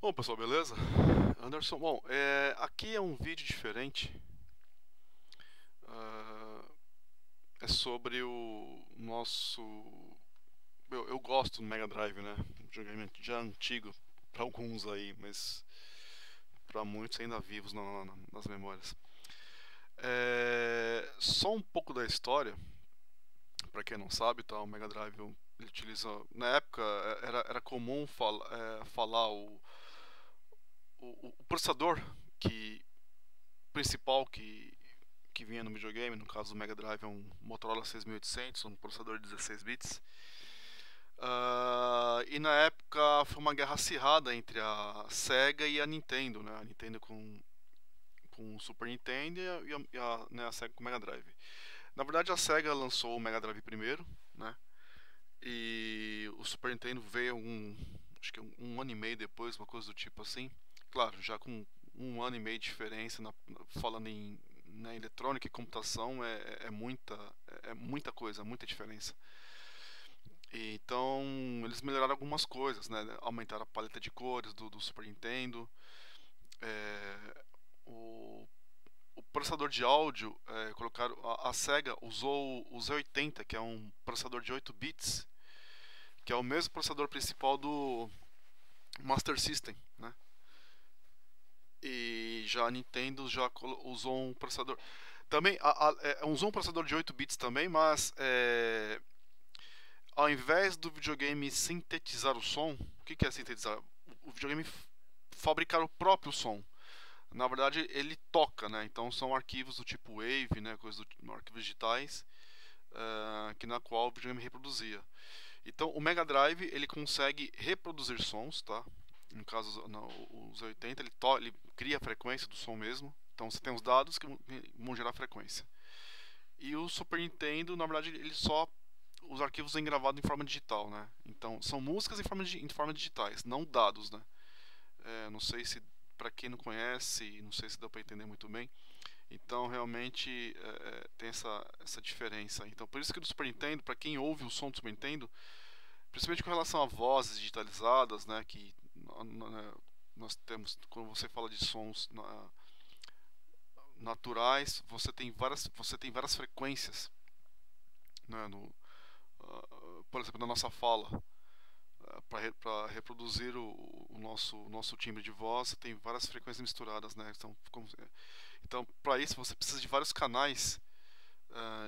Bom, pessoal, beleza? Anderson, bom, aqui é um vídeo diferente. ah, É sobre o nosso. Eu gosto do Mega Drive, né? Um videogame já antigo para alguns aí, mas para muitos ainda vivos nas memórias. Só um pouco da história, para quem não sabe, tá? O Mega Drive ele utiliza. Na época era comum falar o processador que principal que vinha no videogame, no caso do Mega Drive é um Motorola 6800, um processador de 16 bits. E na época foi uma guerra acirrada entre a Sega e a Nintendo, né? A Nintendo com o Super Nintendo né, a Sega com o Mega Drive. Na verdade a Sega lançou o Mega Drive primeiro, né? E o Super Nintendo veio acho que um ano e meio depois, uma coisa do tipo assim. Claro, já com um ano e meio de diferença, falando em na eletrônica e computação é muita coisa, muita diferença. Então eles melhoraram algumas coisas, né? Aumentaram a paleta de cores do Super Nintendo. É, o, o processador de áudio, colocaram a Sega usou o Z80, que é um processador de 8 bits, que é o mesmo processador principal do Master System, né? E já a Nintendo já usou um processador. Também usou um processador de 8 bits também, mas ao invés do videogame sintetizar o som, o que é sintetizar? O videogame fabricar o próprio som. Na verdade, ele toca, né? Então são arquivos do tipo Wave, né? Arquivos digitais, que na qual o videogame reproduzia. Então o Mega Drive ele consegue reproduzir sons, tá? No caso, o Z80 ele cria a frequência do som mesmo. Então você tem os dados que vão gerar a frequência. E o Super Nintendo, na verdade, ele só os arquivos vêm gravados em forma digital, né? Então são músicas em forma digitais, não dados, né? Não sei se para quem não conhece, não sei se dá para entender muito bem. Então realmente tem essa diferença. Então por isso que no Super Nintendo, para quem ouve o som do Super Nintendo, principalmente com relação a vozes digitalizadas, né, que nós temos quando você fala de sons naturais, você tem várias frequências, né, por exemplo, na nossa fala. Para reproduzir o nosso timbre de voz, tem várias frequências misturadas, né? Então para isso você precisa de vários canais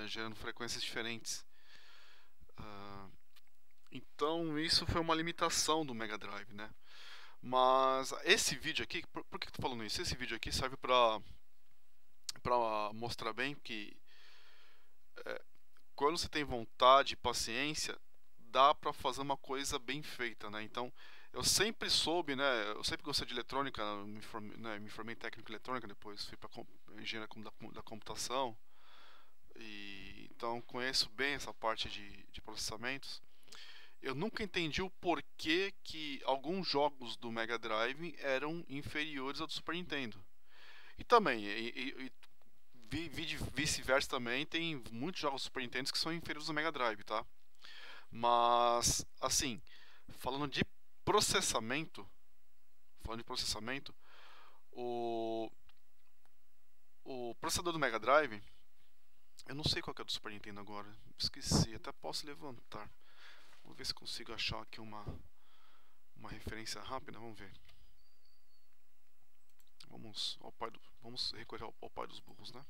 gerando frequências diferentes. Uh, então isso foi uma limitação do Mega Drive, né? Mas esse vídeo aqui, por que eu tô falando isso? Esse vídeo aqui serve para mostrar bem que quando você tem vontade e paciência, dá para fazer uma coisa bem feita, né? Então, eu sempre soube, né? Eu sempre gostei de eletrônica, me formei em técnico em eletrônica, depois fui para engenharia da computação e então conheço bem essa parte de processamentos. Eu nunca entendi o porquê que alguns jogos do Mega Drive eram inferiores ao do Super Nintendo. E também, vice-versa também, tem muitos jogos do Super Nintendo que são inferiores ao Mega Drive, tá? Mas, assim, falando de processamento, falando de processamento, o, o processador do Mega Drive, eu não sei qual que é do Super Nintendo agora, esqueci, até posso levantar. Vou ver se consigo achar aqui uma referência rápida, vamos ver. Vamos recorrer ao pai dos burros, né?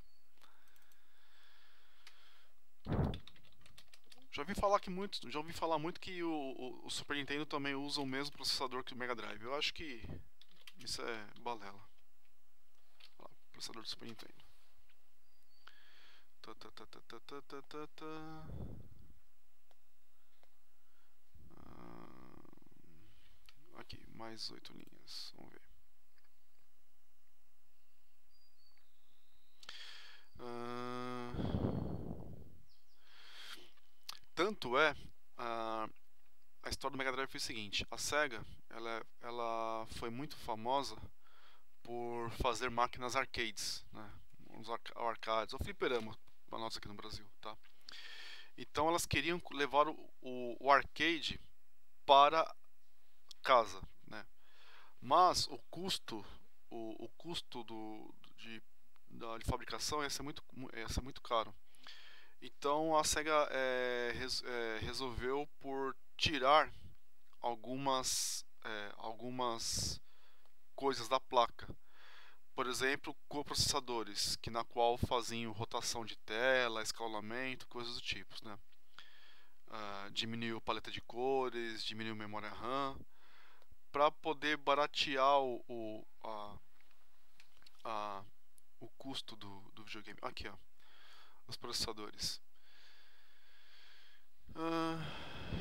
Já ouvi falar muito que o Super Nintendo também usa o mesmo processador que o Mega Drive. Eu acho que isso é balela. Olha lá, processador do Super Nintendo. Tá, tá, tá, tá, tá, tá, tá, tá, tá. Aqui, mais 8 linhas. Vamos ver. Tanto é. A história do Mega Drive foi o seguinte: a Sega ela foi muito famosa por fazer máquinas arcades, né? Os arcades, ou fliperama para nós aqui no Brasil, tá? Então elas queriam levar o arcade para casa, né? mas o custo de fabricação ia ser muito caro. Então a SEGA resolveu por tirar algumas coisas da placa. Por exemplo, coprocessadores, que na qual faziam rotação de tela, escalonamento, coisas do tipo, né? Diminuiu paleta de cores, diminuiu memória RAM, para poder baratear o custo do videogame. Aqui, ó, os processadores.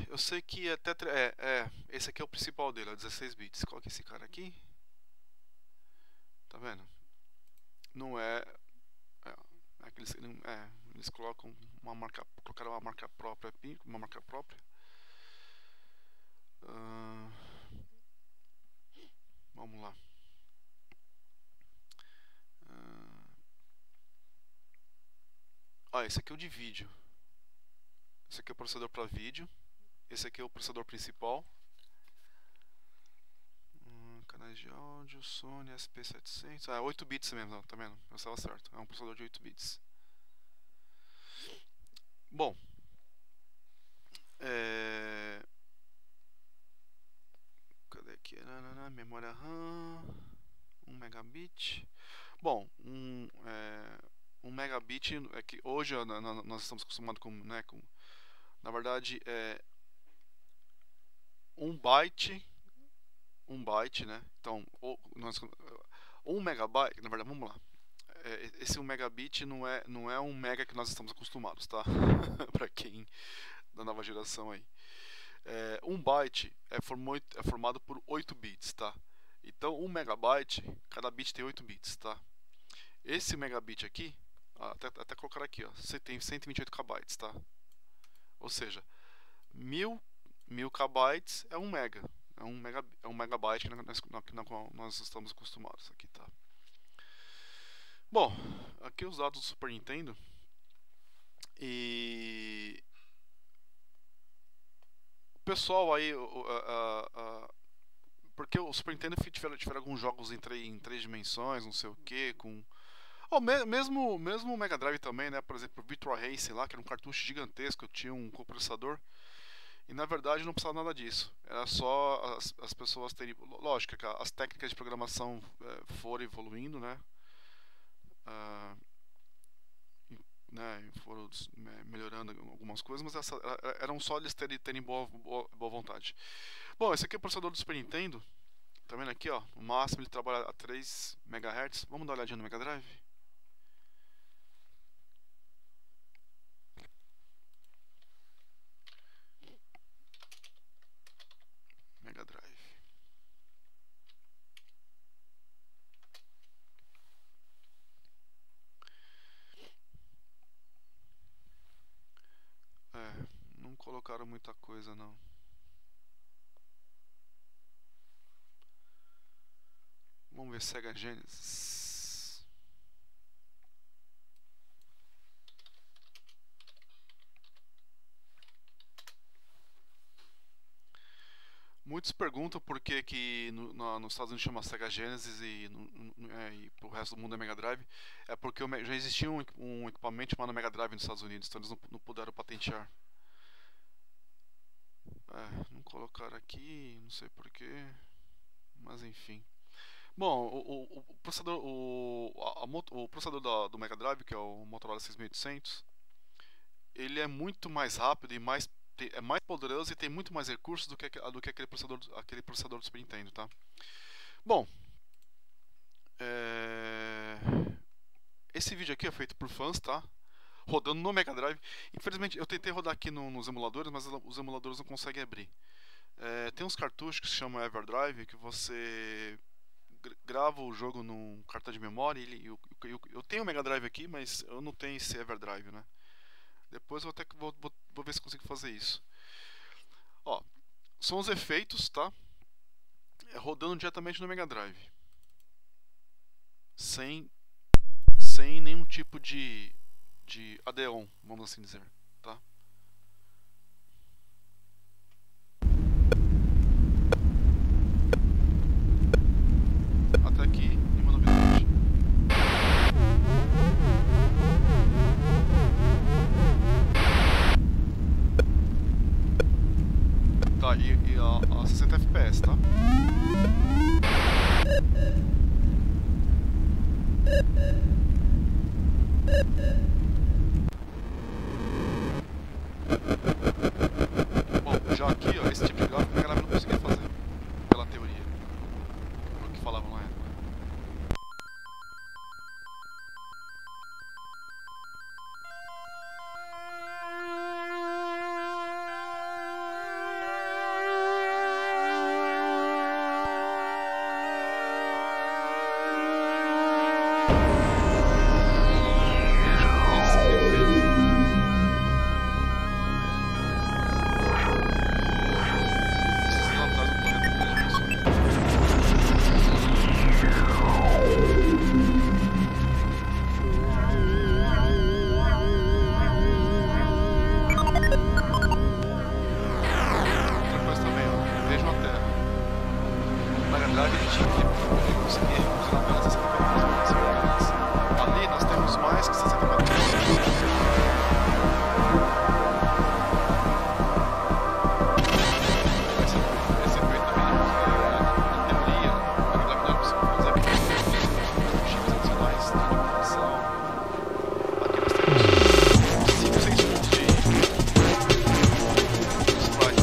Eu sei que esse aqui é o principal dele, é 16 bits. Qual que é esse cara aqui? Tá vendo? Não é. Eles colocam colocaram uma marca própria aqui, uma marca própria. Vamos lá. Esse aqui é o de vídeo. Esse aqui é o processador para vídeo. Esse aqui é o processador principal. Canais de áudio, Sony SP700. 8 bits mesmo, tá vendo? Eu estava certo. É um processador de 8 bits. Bom. Cadê aqui? Memória RAM. 1 megabit. Bom, 1 megabit é que hoje nós estamos acostumados com, né, na verdade é 1 byte, né? Então, 1 megabyte, na verdade, vamos lá. Esse 1 megabit não é 1 mega que nós estamos acostumados, tá? Para quem da nova geração aí. 1 byte é formado por 8 bits, tá? Então, 1 megabyte, cada bit tem 8 bits, tá? Esse megabit aqui, até colocar aqui, ó, você tem 128 kbytes, tá? Ou seja, 1000 kbytes é 1 mega. É um megabyte na qual nós estamos acostumados aqui, tá? Bom, aqui os dados do Super Nintendo. E o pessoal aí, porque o Super Nintendo tiveram alguns jogos em 3 dimensões, não sei o que, com mesmo o Mega Drive também, né? Por exemplo, o Virtua Racing lá, que era um cartucho gigantesco, tinha um coprocessador. E na verdade não precisava nada disso. Era só as pessoas terem. Lógico que as técnicas de programação foram evoluindo, né? Foram melhorando algumas coisas, mas eram só eles terem boa vontade. Bom, esse aqui é o processador do Super Nintendo. Tá vendo aqui, ó? O máximo ele trabalha a 3 MHz. Vamos dar uma olhadinha no Mega Drive? Mega Drive. Não colocaram muita coisa não. Vamos ver Sega Genesis. Muitos perguntam por que nos Estados Unidos chama Sega Genesis e pro resto do mundo é Mega Drive. É porque já existia um equipamento chamado Mega Drive nos Estados Unidos, então eles não puderam patentear. Não colocaram aqui, não sei porquê, mas enfim. Bom, o processador do Mega Drive, que é o Motorola 6800, ele é muito mais rápido e é mais poderoso e tem muito mais recursos do que aquele processador do Super Nintendo, tá? Bom, esse vídeo aqui é feito por fãs, tá? Rodando no Mega Drive. Infelizmente, eu tentei rodar aqui nos emuladores, mas os emuladores não conseguem abrir. Tem uns cartuchos que se chamam Everdrive, que você grava o jogo num cartão de memória. Eu tenho o Mega Drive aqui, mas eu não tenho esse Everdrive, né? Depois eu vou ver se consigo fazer isso. Ó, são os efeitos, tá? Rodando diretamente no Mega Drive. Sem nenhum tipo de add-on, vamos assim dizer, tá? a 60 FPS, tá? Bom, já aqui, ó, esse tipo de gráfico a galera não conseguia fazer, pela teoria, pelo que falavam na época. Ali nós temos mais que 60 metros. Esse efeito também, na teoria, a gravidade precisa fazer chips adicionais de manipulação. Aqui nós temos 5, 6 pontos de sprite.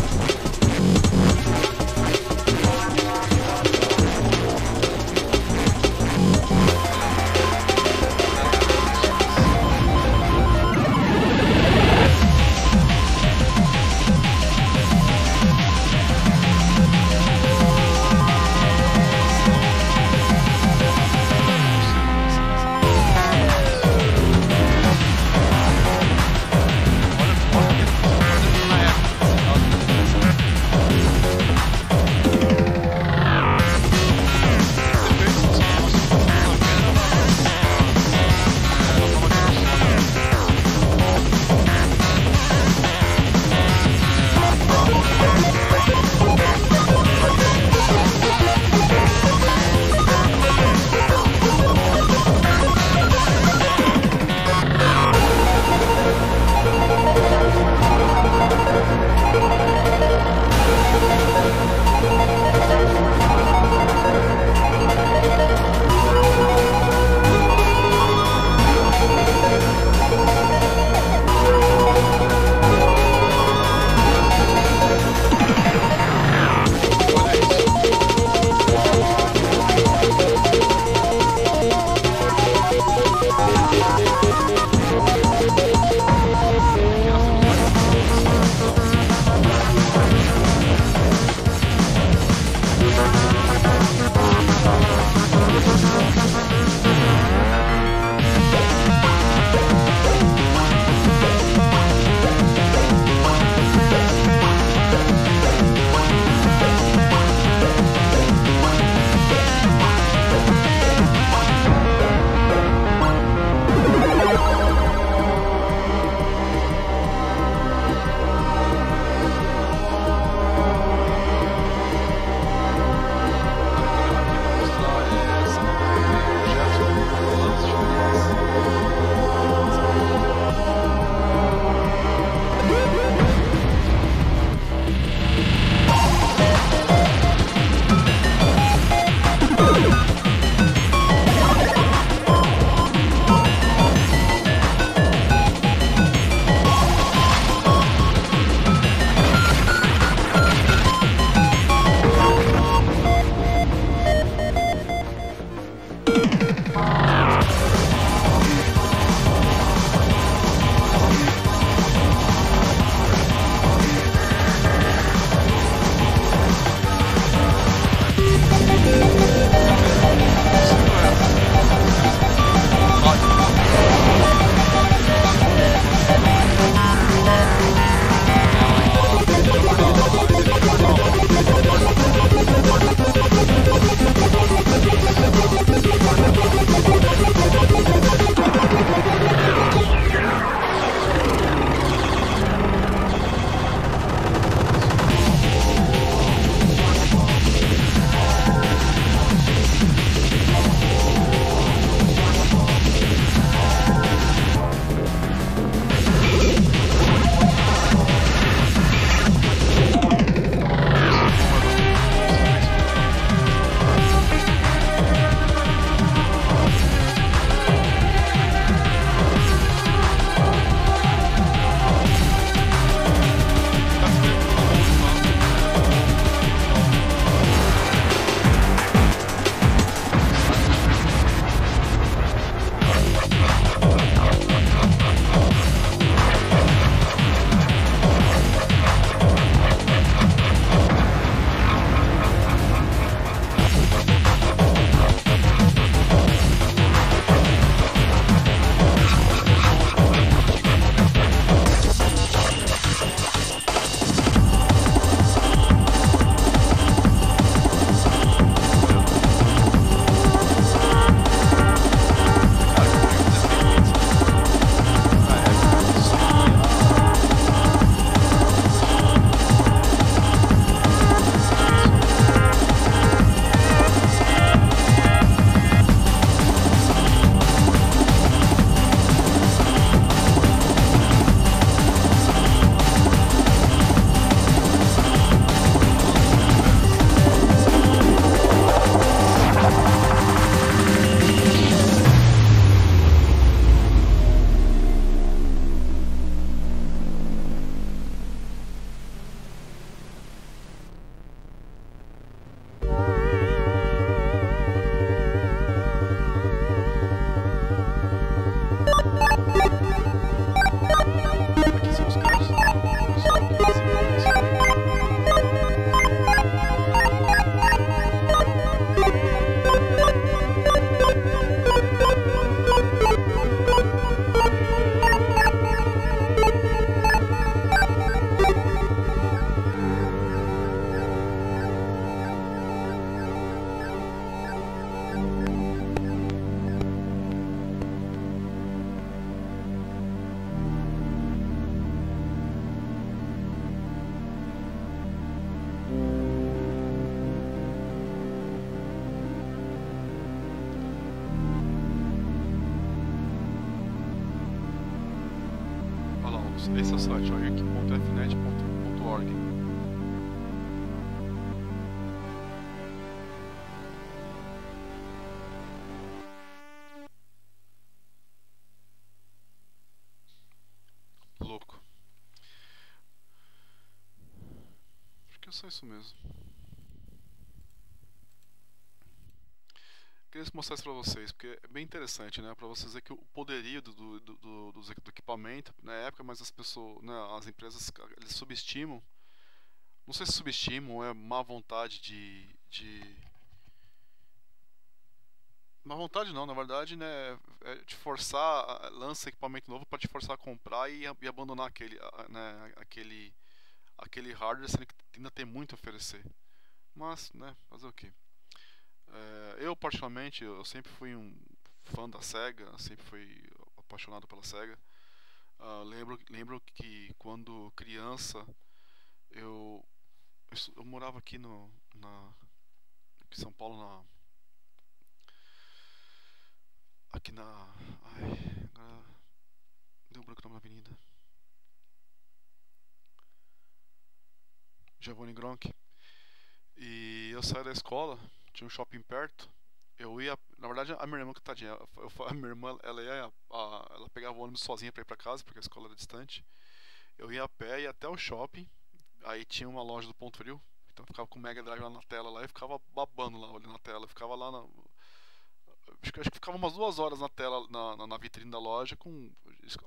esse é o site, oic.fnet.org. Louco. Acho que é só isso mesmo. Queria mostrar isso pra vocês, porque é bem interessante, né? Pra vocês verem que o poderio do equipamento na época, mas as pessoas, né, as empresas, eles subestimam. Não sei se subestimam ou é má vontade má vontade não, na verdade, né? É te forçar, lança equipamento novo pra te forçar a comprar e abandonar né, aquele hardware, sendo que ainda tem muito a oferecer. Mas, né, fazer o quê? Eu, particularmente, eu sempre fui um fã da SEGA, sempre fui apaixonado pela SEGA. Lembro que quando criança eu, eu morava aqui aqui em São Paulo, aqui na. Ai, agora deu branco o nome da avenida. Giovanni Gronchi. E eu saí da escola, tinha um shopping perto. Eu ia, na verdade, a minha irmã, que tadinha, a minha irmã, ela pegava o ônibus sozinha pra ir pra casa, porque a escola era distante. Eu ia a pé, ia até o shopping, aí tinha uma loja do Ponto Frio, então eu ficava com o Mega Drive lá na tela lá e ficava babando lá, olhando na tela. Eu ficava lá acho que ficava umas 2 horas na tela, na vitrine da loja com.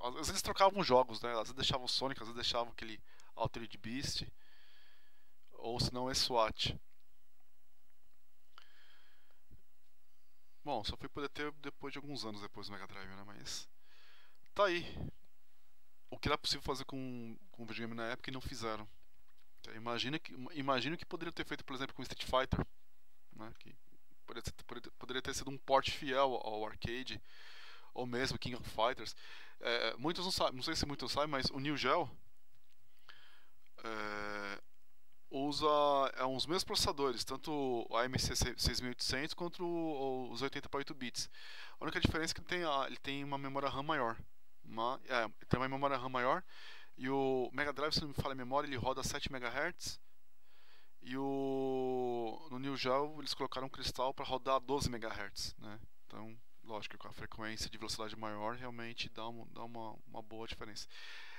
Às vezes eles trocavam jogos, né? Às vezes deixavam o Sonic, às vezes deixavam aquele Altered Beast, ou se não é SWAT. Bom, só fui poder ter depois de alguns anos depois do Mega Drive, né? Mas. Tá aí. O que era possível fazer com o videogame na época e não fizeram. Imagina que poderia ter feito, por exemplo, com Street Fighter, né? Que poderia ter sido um port fiel ao arcade, ou mesmo King of Fighters. Muitos não sabem, não sei se muitos sabem, mas o Neo Geo é, usa os mesmos processadores, tanto o AMC 6800 quanto os 80 para 8 bits. A única diferença é que ele tem uma memória RAM maior. Ele tem uma memória RAM maior e o Mega Drive, se não me falha a memória, ele roda 7 MHz. E no Neo Geo eles colocaram um cristal para rodar 12 MHz, né? Então, lógico que com a frequência de velocidade maior realmente dá uma boa diferença.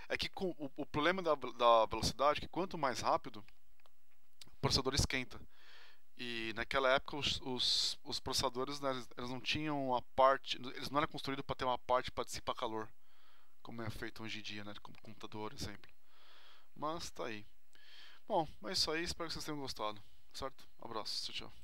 É que o problema da velocidade é que quanto mais rápido, o processador esquenta. E naquela época os processadores, né, eles não tinham a parte, eles não eram construídos para ter uma parte para dissipar calor, como é feito hoje em dia, né, como computador, exemplo. Mas tá aí. Bom, é isso aí, espero que vocês tenham gostado, certo? Abraço, tchau, tchau.